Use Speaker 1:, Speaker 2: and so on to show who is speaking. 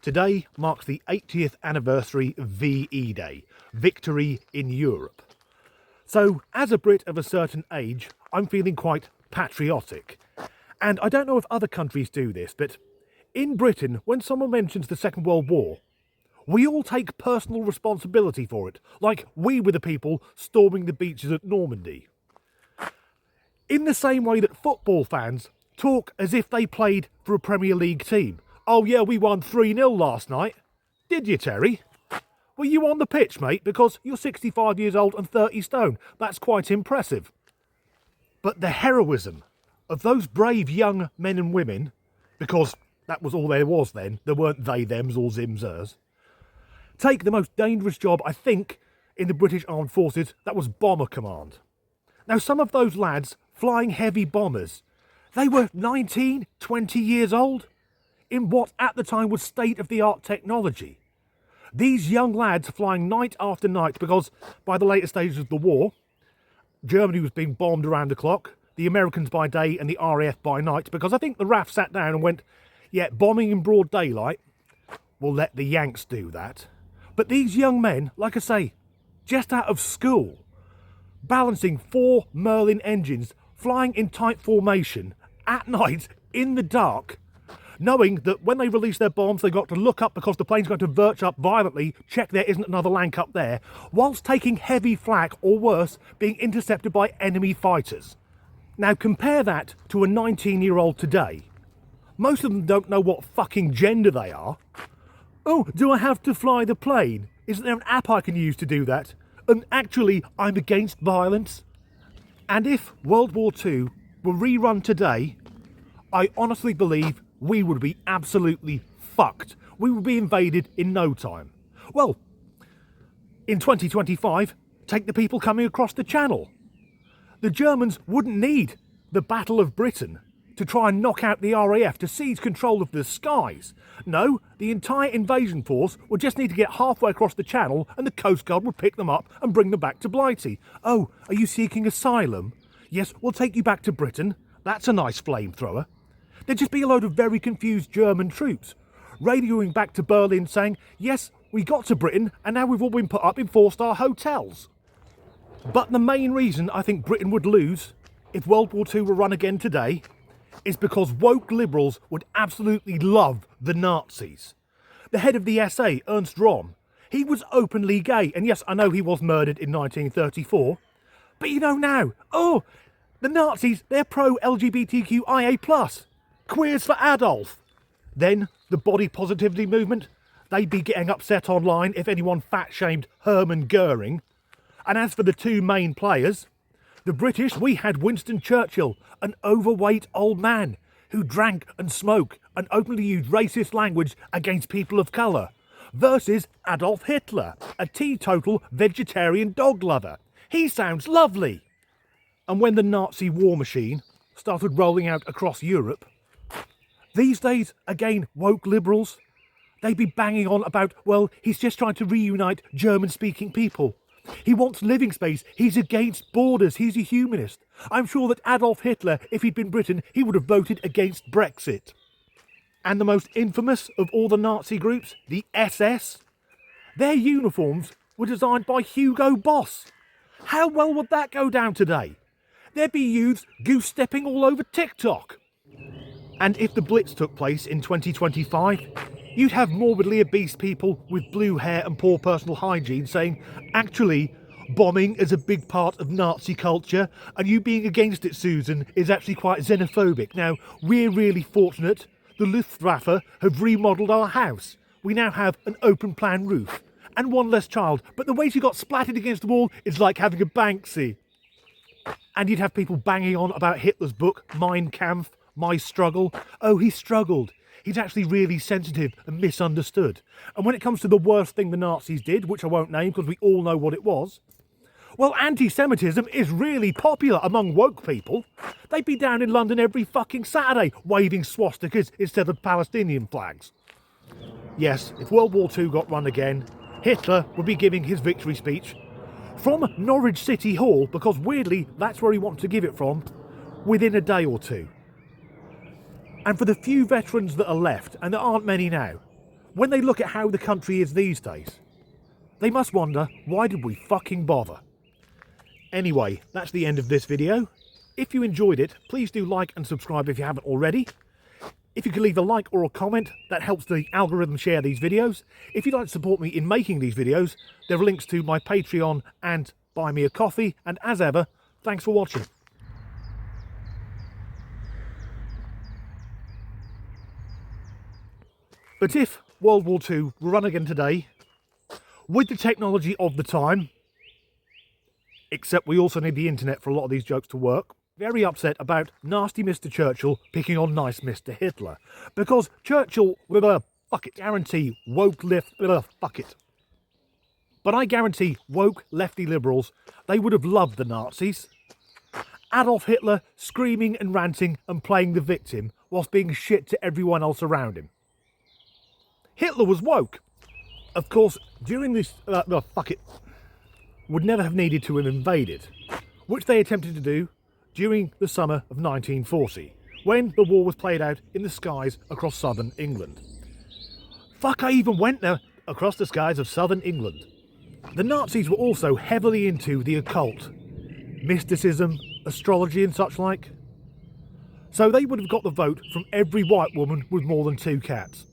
Speaker 1: Today marks the 80th anniversary of VE Day, Victory in Europe. So, as a Brit of a certain age, I'm feeling quite patriotic. And I don't know if other countries do this, but in Britain, when someone mentions the Second World War, we all take personal responsibility for it, like we were the people storming the beaches at Normandy. In the same way that football fans talk as if they played for a Premier League team. Oh yeah, we won 3-0 last night. Did you, Terry? Were you on the pitch, mate? Because you're 65 years old and 30 stone. That's quite impressive. But the heroism of those brave young men and women, because that was all there was then, there weren't they, thems or zims, hers, take the most dangerous job, I think, in the British Armed Forces, that was Bomber Command. Now, some of those lads flying heavy bombers, they were 19, 20 years old, in what at the time was state-of-the-art technology. These young lads flying night after night, because by the later stages of the war, Germany was being bombed around the clock, the Americans by day and the RAF by night, because I think the RAF sat down and went, yeah, bombing in broad daylight, we'll let the Yanks do that. But these young men, like I say, just out of school, balancing 4 Merlin engines, flying in tight formation, at night, in the dark, knowing that when they release their bombs, they've got to look up because the plane's going to verge up violently, check there isn't another Lank up there, whilst taking heavy flak, or worse, being intercepted by enemy fighters. Now compare that to a 19-year-old today. Most of them don't know what fucking gender they are. Oh, do I have to fly the plane? Isn't there an app I can use to do that? And actually, I'm against violence. And if World War II were rerun today, I honestly believe we would be absolutely fucked. We would be invaded in no time. Well, in 2025, take the people coming across the channel. The Germans wouldn't need the Battle of Britain to try and knock out the RAF to seize control of the skies. No, the entire invasion force would just need to get halfway across the channel and the Coast Guard would pick them up and bring them back to Blighty. Oh, are you seeking asylum? Yes, we'll take you back to Britain. That's a nice flamethrower. There'd just be a load of very confused German troops radioing back to Berlin saying, yes, we got to Britain and now we've all been put up in 4-star hotels. But the main reason I think Britain would lose if World War II were run again today is because woke liberals would absolutely love the Nazis. The head of the SA, Ernst Röhm, he was openly gay, and yes, I know he was murdered in 1934, but you know now, oh, the Nazis, they're pro-LGBTQIA+, queers for Adolf. Then, the body positivity movement, they'd be getting upset online if anyone fat-shamed Hermann Goering. And as for the two main players, the British, we had Winston Churchill, an overweight old man who drank and smoked and openly used racist language against people of colour, versus Adolf Hitler, a teetotal vegetarian dog lover. He sounds lovely. And when the Nazi war machine started rolling out across Europe, these days, again, woke liberals, they'd be banging on about, well, he's just trying to reunite German-speaking people. He wants living space. He's against borders. He's a humanist. I'm sure that Adolf Hitler, if he'd been Britain, he would have voted against Brexit. And the most infamous of all the Nazi groups, the SS, their uniforms were designed by Hugo Boss. How well would that go down today? There'd be youths goose-stepping all over TikTok. And if the Blitz took place in 2025, you'd have morbidly obese people with blue hair and poor personal hygiene saying, actually, bombing is a big part of Nazi culture, and you being against it, Susan, is actually quite xenophobic. Now, we're really fortunate. The Luftwaffe have remodelled our house. We now have an open-plan roof and one less child, but the way she got splattered against the wall is like having a Banksy. And you'd have people banging on about Hitler's book, Mein Kampf, My Struggle. Oh, he struggled. He's actually really sensitive and misunderstood. And when it comes to the worst thing the Nazis did, which I won't name because we all know what it was, well, anti-Semitism is really popular among woke people. They'd be down in London every fucking Saturday waving swastikas instead of Palestinian flags. Yes, if World War II got run again, Hitler would be giving his victory speech from Norwich City Hall, because weirdly, that's where he wanted to give it from, within a day or two. And for the few veterans that are left, and there aren't many now, when they look at how the country is these days, they must wonder, why did we fucking bother? Anyway, that's the end of this video. If you enjoyed it, please do like and subscribe if you haven't already. If you could leave a like or a comment, that helps the algorithm share these videos. If you'd like to support me in making these videos, there are links to my Patreon and Buy Me a Coffee. And as ever, thanks for watching. But if World War II were run again today, with the technology of the time, except we also need the internet for a lot of these jokes to work, very upset about nasty Mr. Churchill picking on nice Mr. Hitler. Because Churchill, with a fuck it, guarantee woke left, fuck it. But I guarantee woke lefty liberals, they would have loved the Nazis. Adolf Hitler screaming and ranting and playing the victim whilst being shit to everyone else around him. Hitler was woke. Of course, during this, would never have needed to have invaded, which they attempted to do during the summer of 1940, when the war was played out in the skies across southern England. Fuck, I even went there, across the skies of southern England. The Nazis were also heavily into the occult, mysticism, astrology and such like. So they would have got the vote from every white woman with more than 2 cats.